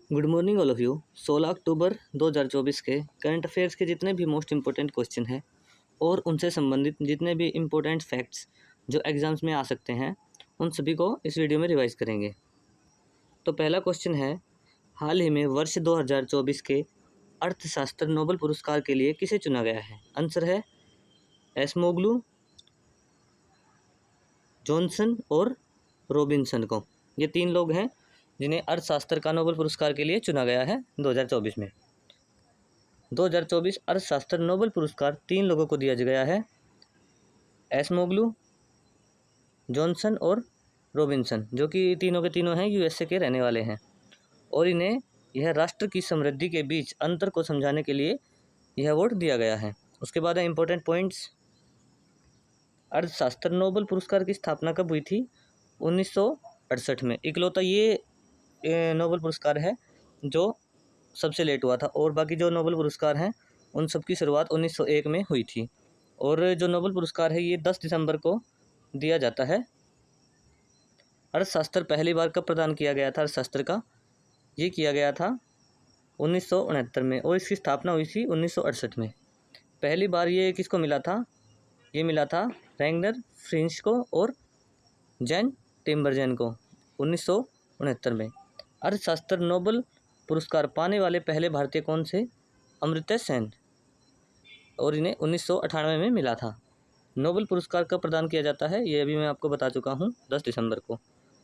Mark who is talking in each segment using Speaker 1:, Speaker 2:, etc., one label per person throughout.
Speaker 1: Good morning all of you. 16 अक्टूबर 2024 के current affairs के जितने भी मोस्ट इम्पोर्टेंट क्वेश्चन हैं और उनसे संबंधित जितने भी इम्पोर्टेंट फैक्ट्स जो एग्ज़ाम्स में आ सकते हैं उन सभी को इस वीडियो में रिवाइज करेंगे। तो पहला क्वेश्चन है, हाल ही में वर्ष 2024 के अर्थशास्त्र नोबेल पुरस्कार के लिए किसे चुना गया है? आंसर है एसमोग्लू, जॉनसन और रॉबिन्सन को। ये तीन लोग हैं जिन्हें अर्थशास्त्र का नोबेल पुरस्कार के लिए चुना गया है 2024 में। 2024 अर्थशास्त्र नोबेल पुरस्कार तीन लोगों को दिया गया है, एसमोग्लू, जॉनसन और रॉबिन्सन, जो कि तीनों के तीनों हैं यूएसए के रहने वाले हैं और इन्हें यह राष्ट्र की समृद्धि के बीच अंतर को समझाने के लिए यह अवार्ड दिया गया है। उसके बाद है इंपॉर्टेंट पॉइंट्स। अर्थशास्त्र नोबेल पुरस्कार की स्थापना कब हुई थी? 1968 में। इकलौता ये नोबेल पुरस्कार है जो सबसे लेट हुआ था और बाकी जो नोबेल पुरस्कार हैं उन सब की शुरुआत 1901 में हुई थी। और जो नोबेल पुरस्कार है ये 10 दिसंबर को दिया जाता है। अर्थशास्त्र पहली बार कब प्रदान किया गया था? अर्थशास्त्र का ये किया गया था 1969 में और इसकी स्थापना हुई थी 1968 में। पहली बार ये किसको मिला था? ये मिला था रैगनर फ्रिंच को और जैन टिम्बरजेन को 1969 में। अर्थशास्त्र नोबेल पुरस्कार पाने वाले पहले भारतीय कौन से? अमर्त्य सेन, और इन्हें 1998 में मिला था। नोबेल पुरस्कार कब प्रदान किया जाता है? ये अभी मैं आपको बता चुका हूँ, 10 दिसंबर को।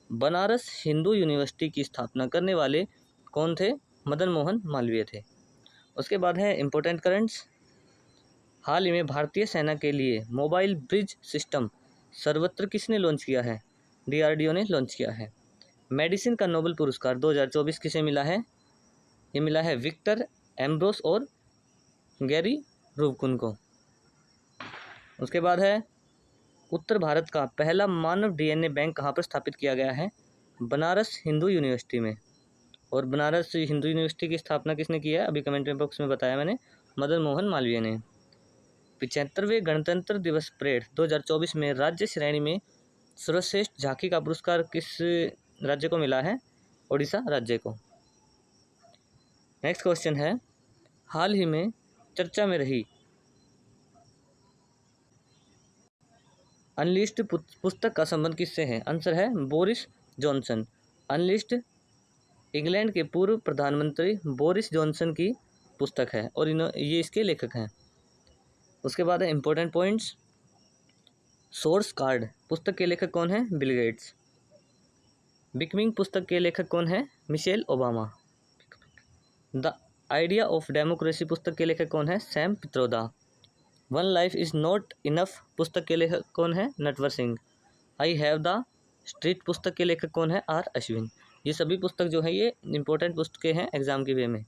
Speaker 1: बनारस हिंदू यूनिवर्सिटी की स्थापना करने वाले कौन थे? मदन मोहन मालवीय थे। उसके बाद है इम्पोर्टेंट करंट्स। हाल ही में भारतीय सेना के लिए मोबाइल ब्रिज सिस्टम सर्वत्र किसने लॉन्च किया है? DRDO ने लॉन्च किया है। मेडिसिन का नोबेल पुरस्कार 2024 किसे मिला है? ये मिला है विक्टर एम्ब्रोस और गैरी रूबकुन को। उसके बाद है उत्तर भारत का पहला मानव DNA बैंक कहाँ पर स्थापित किया गया है? बनारस हिंदू यूनिवर्सिटी में। और बनारस हिंदू यूनिवर्सिटी की स्थापना किसने की है? अभी कमेंट बॉक्स में बताया मैंने, मदन मोहन मालवीय ने। 75वें गणतंत्र दिवस परेड 2024 में राज्य श्रेणी में सर्वश्रेष्ठ झांकी का पुरस्कार किस राज्य को मिला है? ओडिशा राज्य को। नेक्स्ट क्वेश्चन है, हाल ही में चर्चा में रही अनलिस्टेड पुस्तक का संबंध किससे है? आंसर है बोरिस जॉनसन। अनलिस्टेड इंग्लैंड के पूर्व प्रधानमंत्री बोरिस जॉनसन की पुस्तक है और ये इसके लेखक हैं। उसके बाद है इम्पोर्टेंट पॉइंट्स। सोर्स कार्ड पुस्तक के लेखक कौन है? Bill Gates. बिकमिंग पुस्तक के लेखक कौन है? Michelle Obama. The idea of democracy पुस्तक के लेखक कौन है? Sam Pitroda. One life is not enough पुस्तक के लेखक कौन है? Natwar Singh. I have the street पुस्तक के लेखक कौन है? R अश्विन। ये सभी पुस्तक जो है ये इंपॉर्टेंट पुस्तकें हैं एग्जाम के वे में।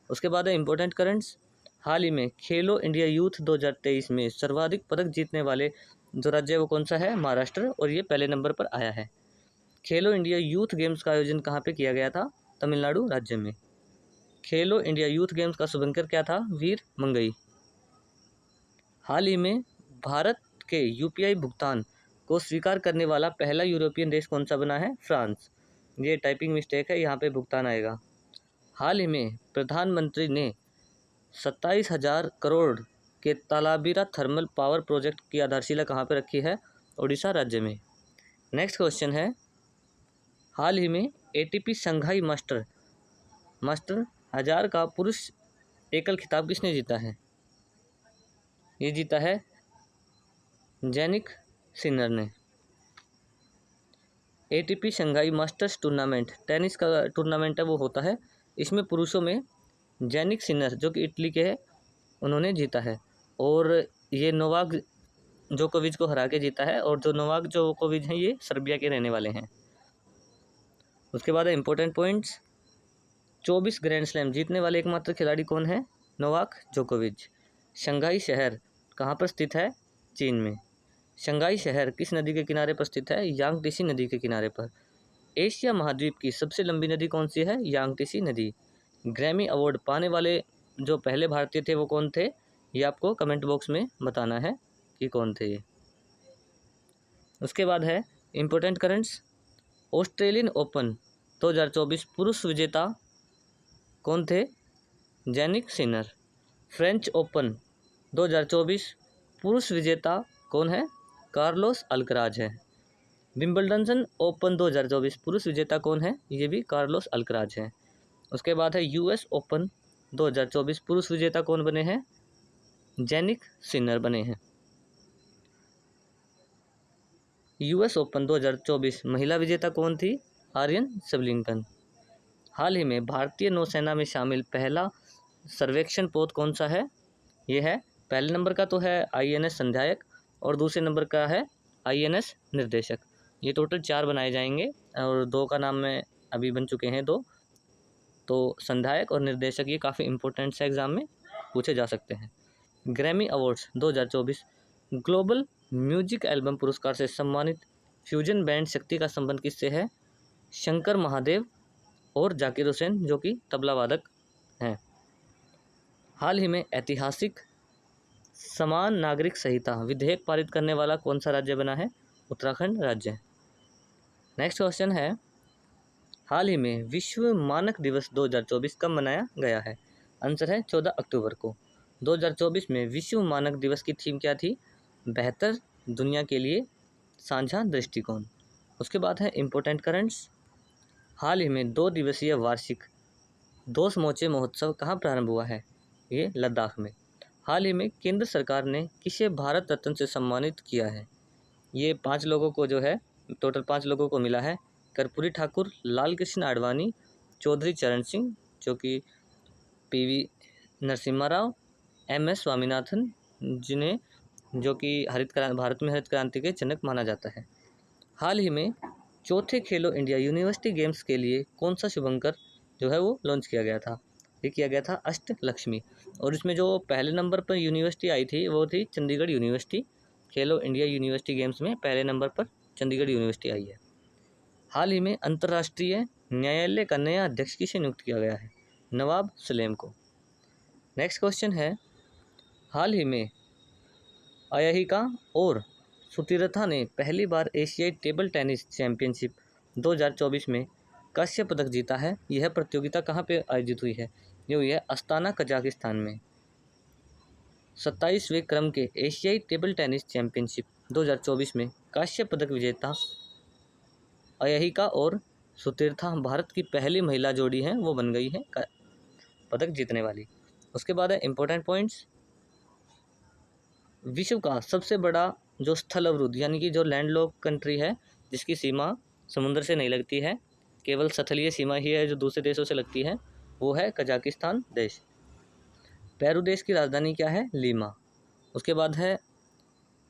Speaker 1: उसके बाद है इंपॉर्टेंट करंट्स। हाल ही में खेलो इंडिया यूथ 2023 में सर्वाधिक पदक जीतने वाले जो राज्य है वो कौन सा है? महाराष्ट्र, और ये पहले नंबर पर आया है। खेलो इंडिया यूथ गेम्स का आयोजन कहाँ पे किया गया था? तमिलनाडु राज्य में। खेलो इंडिया यूथ गेम्स का शुभंकर क्या था? वीर मंगई। हाल ही में भारत के UPI भुगतान को स्वीकार करने वाला पहला यूरोपियन देश कौन सा बना है? फ्रांस। ये टाइपिंग मिस्टेक है, यहाँ पे भुगतान आएगा। हाल ही में प्रधानमंत्री ने 27,000 करोड़ के तालाबीरा थर्मल पावर प्रोजेक्ट की आधारशिला कहाँ पे रखी है? ओडिशा राज्य में। नेक्स्ट क्वेश्चन है, हाल ही में ATP शंघाई मास्टर 1000 का पुरुष एकल खिताब किसने जीता है? ये जीता है जैनिक सिनर ने। ATP Shanghai masters tournament tennis का टूर्नामेंट है वो होता है, इसमें पुरुषों में जैनिक सिनर जो कि इटली के हैं उन्होंने जीता है और ये नोवाक जोकोविच को हरा के जीता है और जो नोवाक जोकोविच हैं ये सर्बिया के रहने वाले हैं। उसके बाद है इम्पोर्टेंट पॉइंट्स। 24 ग्रैंड स्लैम जीतने वाले एकमात्र खिलाड़ी कौन है? नोवाक जोकोविच। शंघाई शहर कहाँ पर स्थित है? चीन में। शंघाई शहर किस नदी के किनारे पर स्थित है? यांगटीसी नदी के किनारे पर। एशिया महाद्वीप की सबसे लंबी नदी कौन सी है? यांगटीसी नदी। ग्रैमी अवार्ड पाने वाले जो पहले भारतीय थे वो कौन थे? ये आपको कमेंट बॉक्स में बताना है कि कौन थे ये। उसके बाद है इम्पोर्टेंट करंट्स। ऑस्ट्रेलियन ओपन 2024 पुरुष विजेता कौन थे? Jannik Sinner. फ्रेंच ओपन 2024 पुरुष विजेता कौन है? कार्लोस अल्कराज है। विंबलडन ओपन 2024 पुरुष विजेता कौन है? ये भी कार्लोस अल्कराज है। उसके बाद है यूएस ओपन 2024 पुरुष विजेता कौन बने हैं? जैनिक सिनर बने हैं। यूएस ओपन 2024 महिला विजेता कौन थी? आर्यन सेबलिंगटन। हाल ही में भारतीय नौसेना में शामिल पहला सर्वेक्षण पोत कौन सा है? ये है, पहले नंबर का तो है आईएनएस संध्यायक और दूसरे नंबर का है आईएनएस निर्देशक। ये टोटल 4 बनाए जाएंगे और 2 का नाम में अभी बन चुके हैं 2। तो संधायक और निर्देशक ये काफ़ी इंपॉर्टेंट से एग्जाम में पूछे जा सकते हैं। Grammy awards 2024 global music album पुरस्कार से सम्मानित फ्यूजन बैंड शक्ति का संबंध किससे है? शंकर महादेव और जाकिर हुसैन जो कि तबला वादक हैं। हाल ही में ऐतिहासिक समान नागरिक संहिता विधेयक पारित करने वाला कौन सा राज्य बना है? उत्तराखंड राज्य। नेक्स्ट क्वेश्चन है, हाल ही में विश्व मानक दिवस 2024 कब मनाया गया है? आंसर है 14 अक्टूबर को। 2024 में विश्व मानक दिवस की थीम क्या थी? बेहतर दुनिया के लिए साझा दृष्टिकोण। उसके बाद है इम्पोर्टेंट करंट्स। हाल ही में 2 दिवसीय वार्षिक दोस्त मोचे महोत्सव कहाँ प्रारंभ हुआ है? ये लद्दाख में। हाल ही में केंद्र सरकार ने किसे भारत रत्न से सम्मानित किया है? ये 5 लोगों को जो है, टोटल 5 लोगों को मिला है। कर्पूरी ठाकुर, लाल कृष्ण आडवाणी, चौधरी चरण सिंह जो कि पीवी नरसिम्हा राव, MS स्वामीनाथन जिन्हें जो कि भारत में हरित क्रांति के जनक माना जाता है। हाल ही में चौथे खेलो इंडिया यूनिवर्सिटी गेम्स के लिए कौन सा शुभंकर जो है वो लॉन्च किया गया था? ये किया गया था अष्टलक्ष्मी। और इसमें जो पहले नंबर पर यूनिवर्सिटी आई थी वो थी चंडीगढ़ यूनिवर्सिटी। खेलो इंडिया यूनिवर्सिटी गेम्स में पहले नंबर पर चंडीगढ़ यूनिवर्सिटी आई है। हाल ही में अंतर्राष्ट्रीय न्यायालय का नया अध्यक्ष किसे नियुक्त किया गया है? नवाब सलेम को। नेक्स्ट क्वेश्चन है, हाल ही में अयहिका और सुतीरथा ने पहली बार एशियाई टेबल टेनिस चैंपियनशिप 2024 में कांस्य पदक जीता है। यह प्रतियोगिता कहाँ पे आयोजित हुई है? ये हुई है अस्ताना कजाकिस्तान में। 27वें क्रम के एशियाई टेबल टेनिस चैंपियनशिप 2024 में कांस्य पदक विजेता अयहिका और सुतीरथा भारत की पहली महिला जोड़ी हैं, वो बन गई है पदक जीतने वाली। उसके बाद है इम्पोर्टेंट पॉइंट्स। विश्व का सबसे बड़ा जो स्थल अवरुद्ध यानी कि जो लैंडलॉक कंट्री है जिसकी सीमा समुद्र से नहीं लगती है, केवल स्थलीय सीमा ही है जो दूसरे देशों से लगती है, वो है कजाकिस्तान देश। पेरू देश की राजधानी क्या है? लीमा। उसके बाद है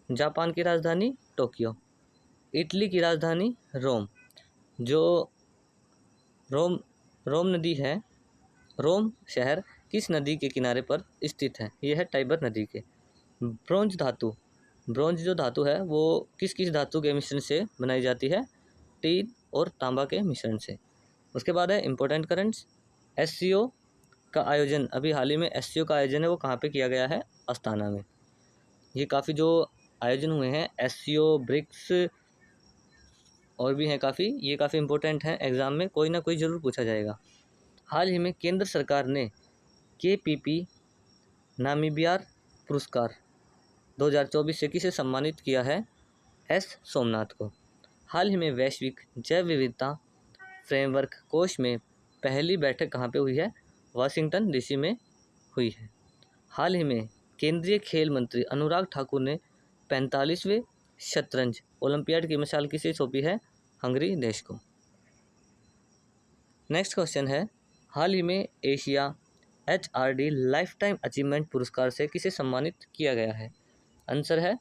Speaker 1: जापान की राजधानी टोक्यो। इटली की राजधानी रोम। जो रोम नदी है, रोम शहर किस नदी के किनारे पर स्थित है? यह है टाइबर नदी के। ब्रोंज धातु, ब्रोंज जो धातु है वो किस किस धातु के मिश्रण से बनाई जाती है? टीन और तांबा के मिश्रण से। उसके बाद है इम्पोर्टेंट करंट्स। SCO का आयोजन अभी हाल ही में SCO का आयोजन है वो कहाँ पे किया गया है? अस्ताना में। ये काफ़ी जो आयोजन हुए हैं SCO, ब्रिक्स और भी हैं काफ़ी, ये काफ़ी इंपॉर्टेंट हैं, एग्ज़ाम में कोई ना कोई ज़रूर पूछा जाएगा। हाल ही में केंद्र सरकार ने KPP नामीबियार पुरस्कार 2024 से किसे सम्मानित किया है? S सोमनाथ को। हाल ही में वैश्विक जैव विविधता फ्रेमवर्क कोष में पहली बैठक कहाँ पे हुई है? वाशिंगटन DC में हुई है। हाल ही में केंद्रीय खेल मंत्री अनुराग ठाकुर ने 45वें शतरंज ओलंपियाड की मिसाल किसे सौंपी है? हंगरी देश को। नेक्स्ट क्वेश्चन है, हाल ही में Asia HRD life time achievement पुरस्कार से किसे सम्मानित किया गया है? आंसर है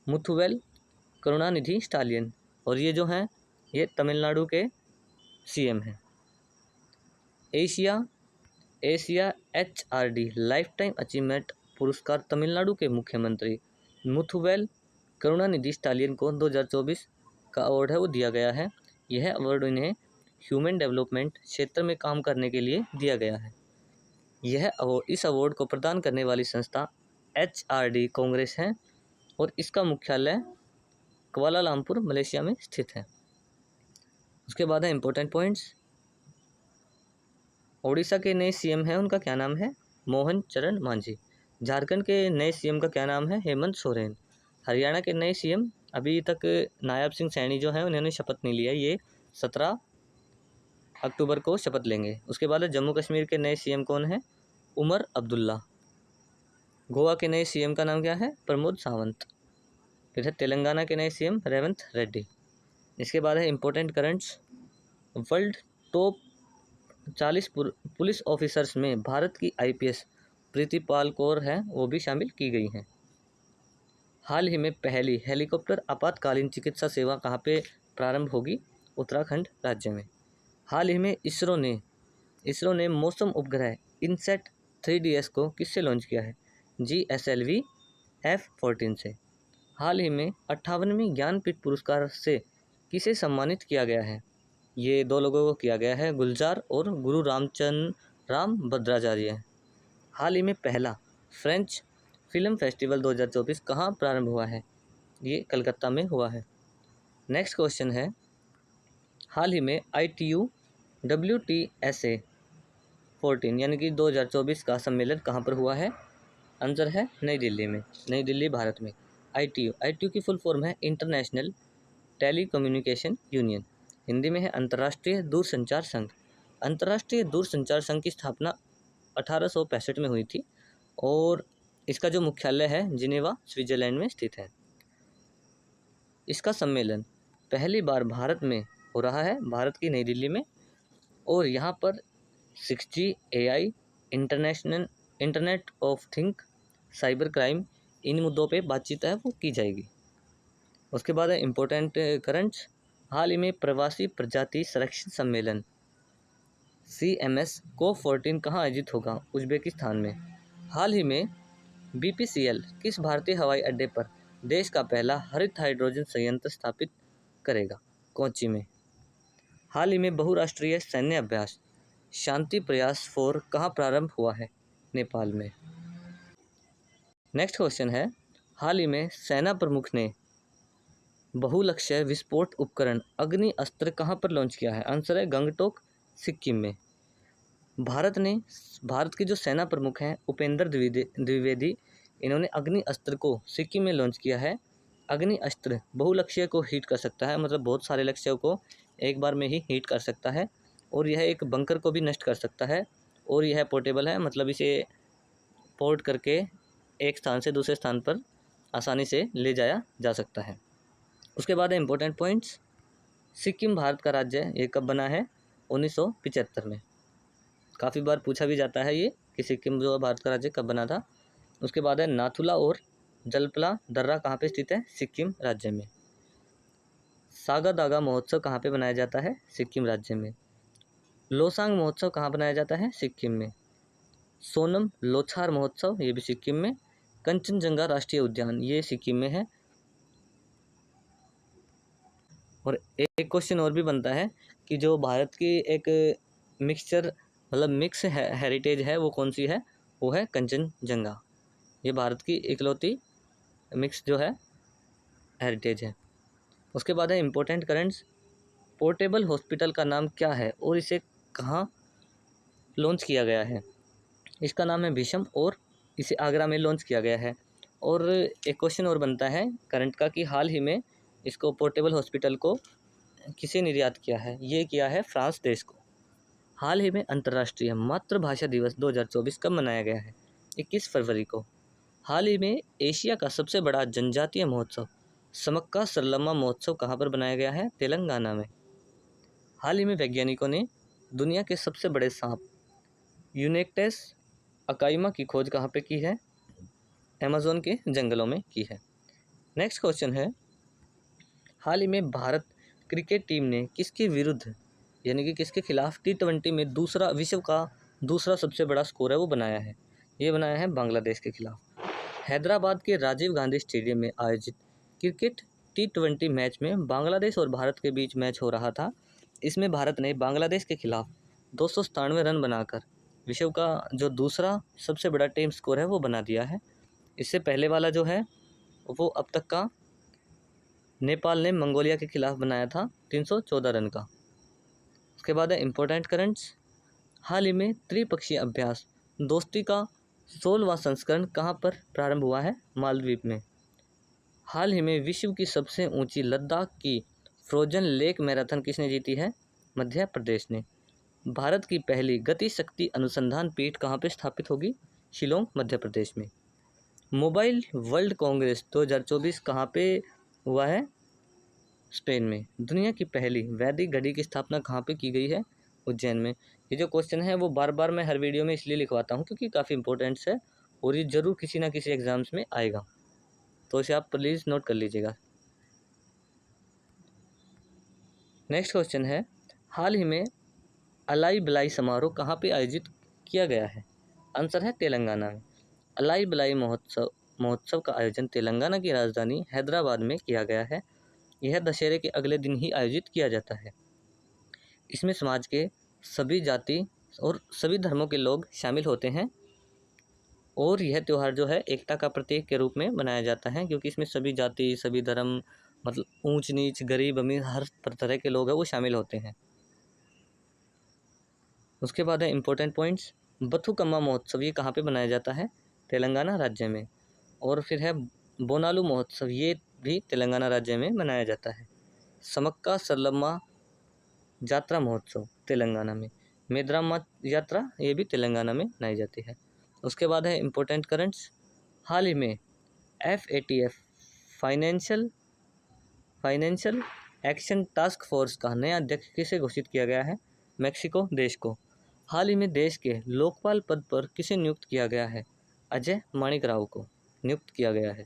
Speaker 1: मुथुवेल करुणानिधि स्टालियन। और ये जो हैं ये तमिलनाडु के CM हैं। Asia HRD life time achievement पुरस्कार तमिलनाडु के मुख्यमंत्री मुथुवेल करुणानिधि स्टालियन को 2024 का अवार्ड है वो दिया गया है। यह अवार्ड इन्हें ह्यूमन डेवलपमेंट क्षेत्र में काम करने के लिए दिया गया है। इस अवार्ड को प्रदान करने वाली संस्था HRD कांग्रेस है और इसका मुख्यालय कुआलालंपुर मलेशिया में स्थित है। उसके बाद है इम्पोर्टेंट पॉइंट्स। ओडिशा के नए सीएम हैं, उनका क्या नाम है? मोहन चरण मांझी। झारखंड के नए सीएम का क्या नाम है? हेमंत सोरेन। हरियाणा के नए सीएम अभी तक नायब सिंह सैनी जो हैं उन्होंने शपथ नहीं लिया, ये 17 अक्टूबर को शपथ लेंगे। उसके बाद जम्मू कश्मीर के नए सीएम कौन है? उमर अब्दुल्ला। गोवा के नए सीएम का नाम क्या है? प्रमोद सावंत। फिर है तेलंगाना के नए सीएम रेवंत रेड्डी। इसके बाद है important currents. World top 40 police officers में भारत की आईपीएस प्रीति पाल कौर है, वो भी शामिल की गई हैं। हाल ही में पहली हेलीकॉप्टर आपातकालीन चिकित्सा सेवा कहाँ पे प्रारंभ होगी? उत्तराखंड राज्य में। हाल ही में इसरो ने मौसम उपग्रह इनसेट 3DS को किससे लॉन्च किया है? GSLV F-14 से। हाल ही में 58वें ज्ञानपीठ पुरस्कार से किसे सम्मानित किया गया है? ये 2 लोगों को किया गया है, गुलजार और गुरु राम भद्राचार्य। हाल ही में पहला फ्रेंच फिल्म फेस्टिवल 2024 कहाँ प्रारंभ हुआ है? ये कलकत्ता में हुआ है। नेक्स्ट क्वेश्चन है, हाल ही में ITU WTSA 14 यानी कि 2024 का सम्मेलन कहाँ पर हुआ है? आंसर है नई दिल्ली में, नई दिल्ली भारत में। ITU की फुल फॉर्म है इंटरनेशनल टेलीकम्युनिकेशन यूनियन, हिंदी में है अंतर्राष्ट्रीय दूरसंचार संघ। अंतर्राष्ट्रीय दूरसंचार संघ की स्थापना 1865 में हुई थी और इसका जो मुख्यालय है जिनेवा स्विट्जरलैंड में स्थित है। इसका सम्मेलन पहली बार भारत में हो रहा है, भारत की नई दिल्ली में, और यहाँ पर 6G, AI, internet of things, cyber crime, इन मुद्दों पे बातचीत है वो की जाएगी। उसके बाद है इम्पोर्टेंट करंट्स। हाल ही में प्रवासी प्रजाति संरक्षण सम्मेलन CMS COP14 कहाँ आयोजित होगा? उज्बेकिस्तान में। हाल ही में BPCL किस भारतीय हवाई अड्डे पर देश का पहला हरित हाइड्रोजन संयंत्र स्थापित करेगा? कोच्चि में। हाल ही में बहुराष्ट्रीय सैन्य अभ्यास शांति प्रयास 4 कहाँ प्रारंभ हुआ है? नेपाल में। नेक्स्ट क्वेश्चन है, हाल ही में सेना प्रमुख ने बहुलक्ष्य विस्फोट उपकरण अग्नि अस्त्र कहाँ पर लॉन्च किया है? आंसर है गंगटोक, सिक्किम में। भारत के जो सेना प्रमुख हैं उपेंद्र द्विवेदी, इन्होंने अग्नि अस्त्र को सिक्किम में लॉन्च किया है। अग्नि अस्त्र बहुलक्ष्य को हीट कर सकता है, मतलब बहुत सारे लक्ष्यों को एक बार में ही हीट कर सकता है, और यह एक बंकर को भी नष्ट कर सकता है, और यह पोर्टेबल है, मतलब इसे पोर्ट करके एक स्थान से दूसरे स्थान पर आसानी से ले जाया जा सकता है। उसके बाद है इम्पोर्टेंट पॉइंट्स। सिक्किम भारत का राज्य है, ये कब बना है? 1975 में। काफ़ी बार पूछा भी जाता है ये कि सिक्किम जो भारत का राज्य कब बना था। उसके बाद है नाथुला और जलपला दर्रा कहाँ पे स्थित है? सिक्किम राज्य में। सागा दागा महोत्सव कहाँ पे बनाया जाता है? सिक्किम राज्य में। लोसांग महोत्सव कहाँ बनाया जाता है? सिक्किम में। सोनम लोछार महोत्सव, ये भी सिक्किम में। कंचनजंगा राष्ट्रीय उद्यान, ये सिक्किम में है। और एक क्वेश्चन और भी बनता है कि जो भारत की एक मिक्सचर मतलब मिक्स हेरिटेज है वो कौन सी है? वो है कंचनजंगा। ये भारत की इकलौती मिक्स जो है हेरिटेज है। उसके बाद है इम्पोर्टेंट करंट्स। पोर्टेबल हॉस्पिटल का नाम क्या है और इसे कहाँ लॉन्च किया गया है? इसका नाम है भीषम और इसे आगरा में लॉन्च किया गया है। और एक क्वेश्चन और बनता है करंट का कि हाल ही में इसको पोर्टेबल हॉस्पिटल को किसे निर्यात किया है? ये किया है फ्रांस देश को। हाल ही में अंतर्राष्ट्रीय मातृभाषा दिवस 2024 कब मनाया गया है? 21 फरवरी को। हाल ही में एशिया का सबसे बड़ा जनजातीय महोत्सव समक्का सरलम्मा महोत्सव कहाँ पर बनाया गया है? तेलंगाना में। हाल ही में वैज्ञानिकों ने दुनिया के सबसे बड़े सांप यूनेक्टेस अकाइमा की खोज कहाँ पे की है? अमेज़न के जंगलों में की है। नेक्स्ट क्वेश्चन है, हाल ही में भारत क्रिकेट टीम ने किसके विरुद्ध यानी कि किसके खिलाफ T20 में विश्व का दूसरा सबसे बड़ा स्कोर है वो बनाया है? ये बनाया है बांग्लादेश के खिलाफ। हैदराबाद के राजीव गांधी स्टेडियम में आयोजित क्रिकेट T20 मैच में बांग्लादेश और भारत के बीच मैच हो रहा था। इसमें भारत ने बांग्लादेश के खिलाफ 297 रन बनाकर विश्व का जो दूसरा सबसे बड़ा टीम स्कोर है वो बना दिया है। इससे पहले वाला जो है वो अब तक का नेपाल ने मंगोलिया के खिलाफ बनाया था 314 रन का। उसके बाद है इम्पोर्टेंट करंट्स। हाल ही में त्रिपक्षीय अभ्यास दोस्ती का 16वां संस्करण कहाँ पर प्रारंभ हुआ है? मालदीव में। हाल ही में विश्व की सबसे ऊंची लद्दाख की फ्रोजन लेक मैराथन किसने जीती है? मध्य प्रदेश ने। भारत की पहली गति शक्ति अनुसंधान पीठ कहाँ पर स्थापित होगी? शिलोंग, मध्य प्रदेश में। मोबाइल वर्ल्ड कांग्रेस 2024 कहाँ पे हुआ है? स्पेन में। दुनिया की पहली वैदिक घड़ी की स्थापना कहाँ पे की गई है? उज्जैन में। ये जो क्वेश्चन है वो बार बार मैं हर वीडियो में इसलिए लिखवाता हूँ क्योंकि काफ़ी इंपॉर्टेंट्स है और ये जरूर किसी ना किसी एग्जाम्स में आएगा, तो इसे आप प्लीज़ नोट कर लीजिएगा। नेक्स्ट क्वेश्चन है, हाल ही में अलाई बलाई समारोह कहाँ पे आयोजित किया गया है? आंसर है तेलंगाना में। अलाई बलाई महोत्सव का आयोजन तेलंगाना की राजधानी हैदराबाद में किया गया है। यह दशहरे के अगले दिन ही आयोजित किया जाता है। इसमें समाज के सभी जाति और सभी धर्मों के लोग शामिल होते हैं और यह त्यौहार जो है एकता का प्रतीक के रूप में मनाया जाता है, क्योंकि इसमें सभी जाति, सभी धर्म, मतलब ऊंच नीच, गरीब अमीर, हर तरह के लोग हैं वो शामिल होते हैं। उसके बाद है इम्पोर्टेंट पॉइंट्स। बथुकम्मा महोत्सव ये कहाँ पे मनाया जाता है? तेलंगाना राज्य में। और फिर है बोनालू महोत्सव, ये भी तेलंगाना राज्य में मनाया जाता है। समक्का सरलम्मा यात्रा महोत्सव तेलंगाना में। मेद्रामा यात्रा ये भी तेलंगाना में मनाई जाती है। उसके बाद है इम्पोर्टेंट करंट्स। हाल ही में FATF financial action task force का नया अध्यक्ष किसे घोषित किया गया है? मेक्सिको देश को। हाल ही में देश के लोकपाल पद पर किसे नियुक्त किया गया है? अजय माणिक राव को नियुक्त किया गया है।